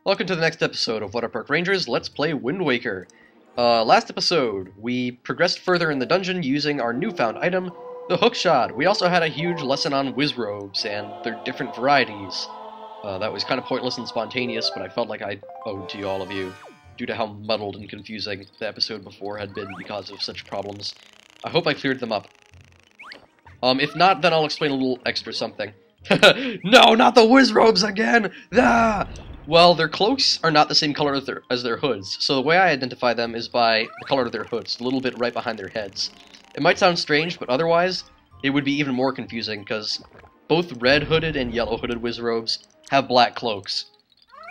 Welcome to the next episode of Waterpark Rangers. Let's play Wind Waker. Last episode, we progressed further in the dungeon using our newfound item, the hookshot. We also had a huge lesson on Wizrobes and their different varieties. That was kind of pointless and spontaneous, but I felt like I owed to all of you, due to how muddled and confusing the episode before had been because of such problems. I hope I cleared them up. If not, then I'll explain a little extra something. No, not the Wizrobes again! Ah! Well, their cloaks are not the same color as their hoods, so the way I identify them is by the color of their hoods, a little bit right behind their heads. It might sound strange, but otherwise, it would be even more confusing, because both red-hooded and yellow-hooded Wizrobes have black cloaks.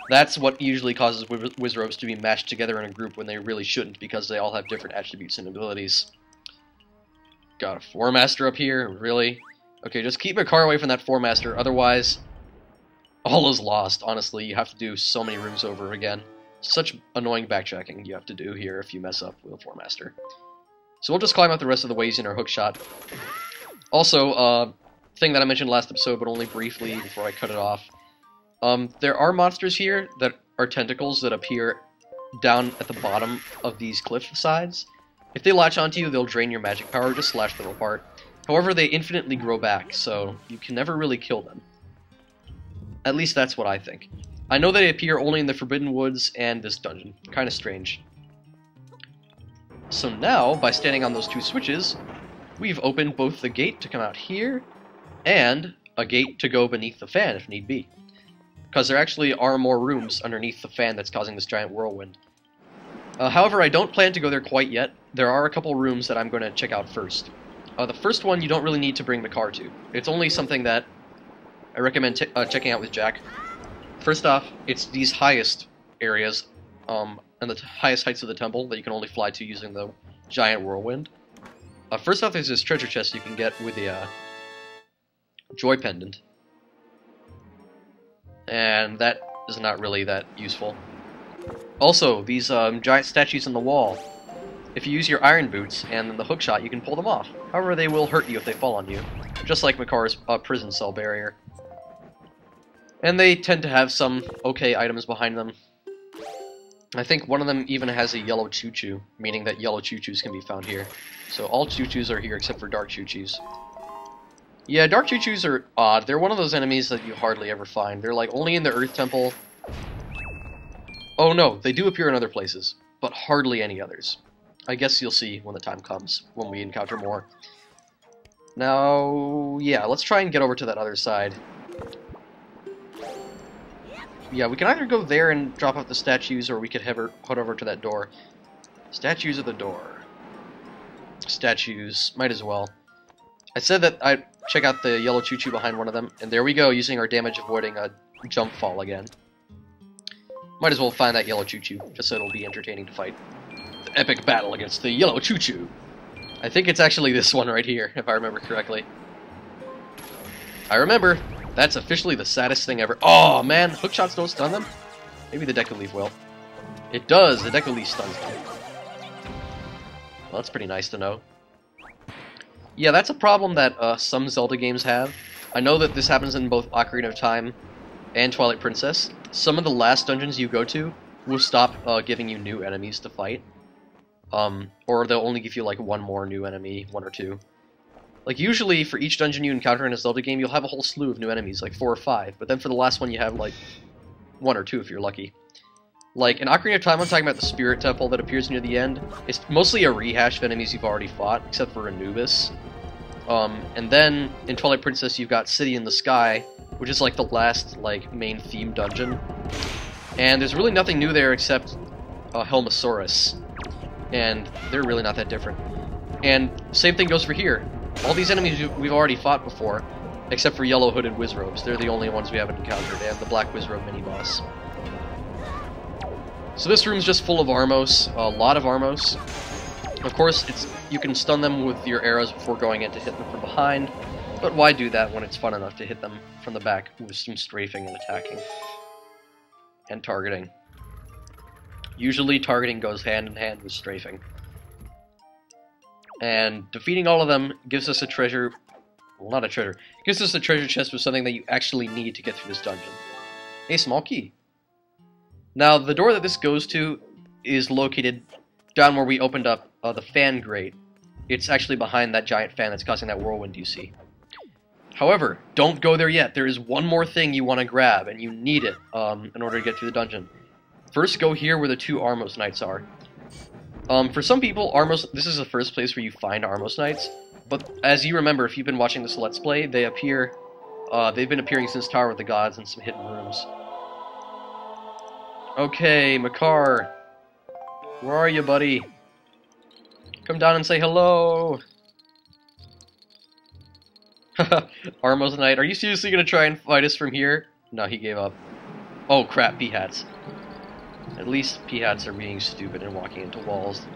That's what usually causes Wizrobes to be mashed together in a group when they really shouldn't, because they all have different attributes and abilities. Got a Four Master up here? Really? Okay, just keep Makar away from that Four Master, otherwise all is lost. Honestly, you have to do so many rooms over again. Such annoying backtracking you have to do here if you mess up with a Four Master. So we'll just climb up the rest of the ways in our hookshot. Also, thing that I mentioned last episode, but only briefly before I cut it off. There are monsters here that are tentacles that appear down at the bottom of these cliff sides. If they latch onto you, they'll drain your magic power, just slash them apart. However, they infinitely grow back, so you can never really kill them. At least that's what I think. I know they appear only in the Forbidden Woods and this dungeon. Kinda strange. So now, by standing on those two switches, we've opened both the gate to come out here, and a gate to go beneath the fan if need be. Because there actually are more rooms underneath the fan that's causing this giant whirlwind. However, I don't plan to go there quite yet. There are a couple rooms that I'm going to check out first. The first one you don't really need to bring Makar to. It's only something that I recommend checking out with Jack. First off, it's these highest areas, and the highest heights of the temple that you can only fly to using the giant whirlwind. First off, there's this treasure chest you can get with the joy pendant. And that is not really that useful. Also, these giant statues on the wall. If you use your iron boots and then the hookshot, you can pull them off. However, they will hurt you if they fall on you, just like Makar's prison cell barrier. And they tend to have some okay items behind them. I think one of them even has a yellow choo-choo, meaning that yellow choo-choos can be found here. So all choo-choos are here except for dark choo-choos. Yeah, dark choo-choos are odd. They're one of those enemies that you hardly ever find. They're like only in the Earth Temple. Oh no, they do appear in other places, but hardly any others. I guess you'll see when the time comes, when we encounter more. Now, yeah, let's try and get over to that other side. Yeah, we can either go there and drop off the statues, or we could head over to that door. Statues at the door. Statues, might as well. I said that I'd check out the yellow choo-choo behind one of them, and there we go, using our damage-avoiding jump fall again. Might as well find that yellow choo-choo, just so it'll be entertaining to fight. The epic battle against the yellow choo-choo. I think it's actually this one right here, if I remember correctly. I remember. That's officially the saddest thing ever. Oh, man, hookshots don't stun them? Maybe the Deku Leaf will. It does, the Deku Leaf stuns them. Well, that's pretty nice to know. Yeah, that's a problem that some Zelda games have. I know that this happens in both Ocarina of Time and Twilight Princess. Some of the last dungeons you go to will stop giving you new enemies to fight. Or they'll only give you like one more new enemy, one or two. Like, usually, for each dungeon you encounter in a Zelda game, you'll have a whole slew of new enemies, like 4 or 5, but then for the last one you have, like, 1 or 2 if you're lucky. Like, in Ocarina of Time, I'm talking about the Spirit Temple that appears near the end. It's mostly a rehash of enemies you've already fought, except for Anubis. And then, in Twilight Princess, you've got City in the Sky, which is, like, the last, like, main theme dungeon. And there's really nothing new there except Helmosaurus. And they're really not that different. And same thing goes for here. All these enemies we've already fought before, except for yellow-hooded Wizrobes. They're the only ones we haven't encountered, and the black Wizrobe mini-boss. So this room's just full of Armos, a lot of Armos. Of course, you can stun them with your arrows before going in to hit them from behind, but why do that when it's fun enough to hit them from the back with some strafing and attacking? And targeting. Usually targeting goes hand in hand with strafing. And defeating all of them gives us a treasure... Well, not a treasure. Gives us a treasure chest with something that you actually need to get through this dungeon. A small key. Now, the door that this goes to is located down where we opened up the fan grate. It's actually behind that giant fan that's causing that whirlwind you see. However, don't go there yet. There is one more thing you want to grab, and you need it in order to get through the dungeon. First, go here where the 2 Armos Knights are. For some people, this is the first place where you find Armos Knights, but as you remember, if you've been watching this Let's Play, they've been appearing since Tower of the Gods in some hidden rooms. Okay, Makar. Where are you, buddy? Come down and say hello! Armos Knight, are you seriously gonna try and fight us from here? No, he gave up. Oh crap, P-hats. At least P-hats are being stupid and walking into walls.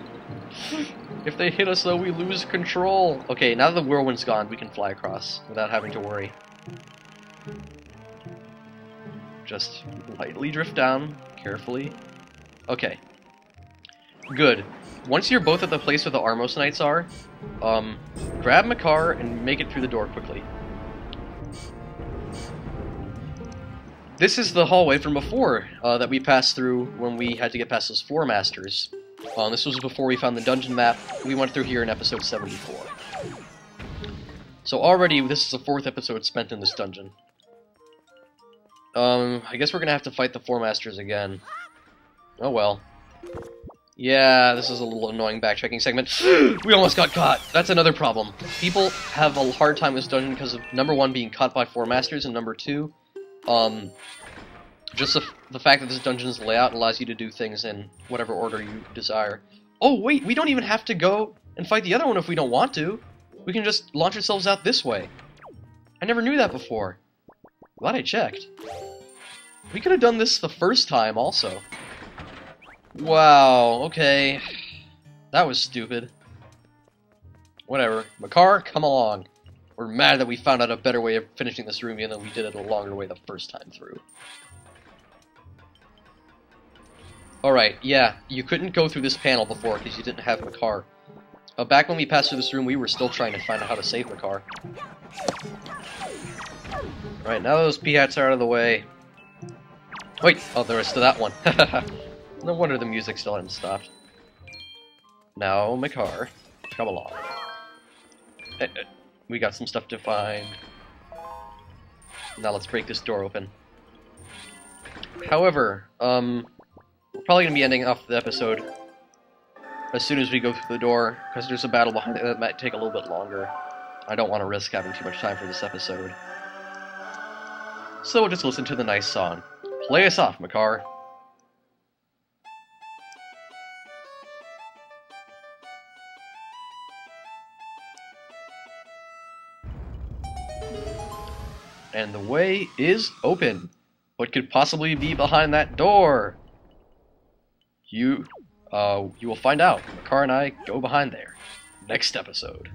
If they hit us though, we lose control! Okay, now that the whirlwind's gone, we can fly across without having to worry. Just lightly drift down, carefully. Okay. Good. Once you're both at the place where the Armos Knights are, grab Makar and make it through the door quickly. This is the hallway from before that we passed through when we had to get past those 4 masters. This was before we found the dungeon map. We went through here in episode 74. So already this is the 4th episode spent in this dungeon. I guess we're gonna have to fight the 4 masters again. Oh well. Yeah, this is a little annoying backtracking segment. We almost got caught! That's another problem. People have a hard time with this dungeon because of, number 1, being caught by 4 masters, and number 2, just the fact that this dungeon's layout allows you to do things in whatever order you desire. Oh wait, we don't even have to go and fight the other one if we don't want to. We can just launch ourselves out this way. I never knew that before. Glad I checked. We could have done this the first time also. Wow, okay. That was stupid. Whatever. Makar, come along. We're mad that we found out a better way of finishing this room even though we did it a longer way the first time through. Alright, yeah, you couldn't go through this panel before because you didn't have Makar. Back when we passed through this room, we were still trying to find out how to save Makar. Right, now those P-hats are out of the way. Wait! Oh, the rest of that one. No wonder the music still hadn't stopped. Now, Makar, come along. We got some stuff to find. Now let's break this door open. However, we're probably going to be ending off the episode as soon as we go through the door, because there's a battle behind it that might take a little bit longer. I don't want to risk having too much time for this episode. So we'll just listen to the nice song. Play us off, Makar. And the way is open. What could possibly be behind that door? You will find out. Makar and I go behind there. Next episode.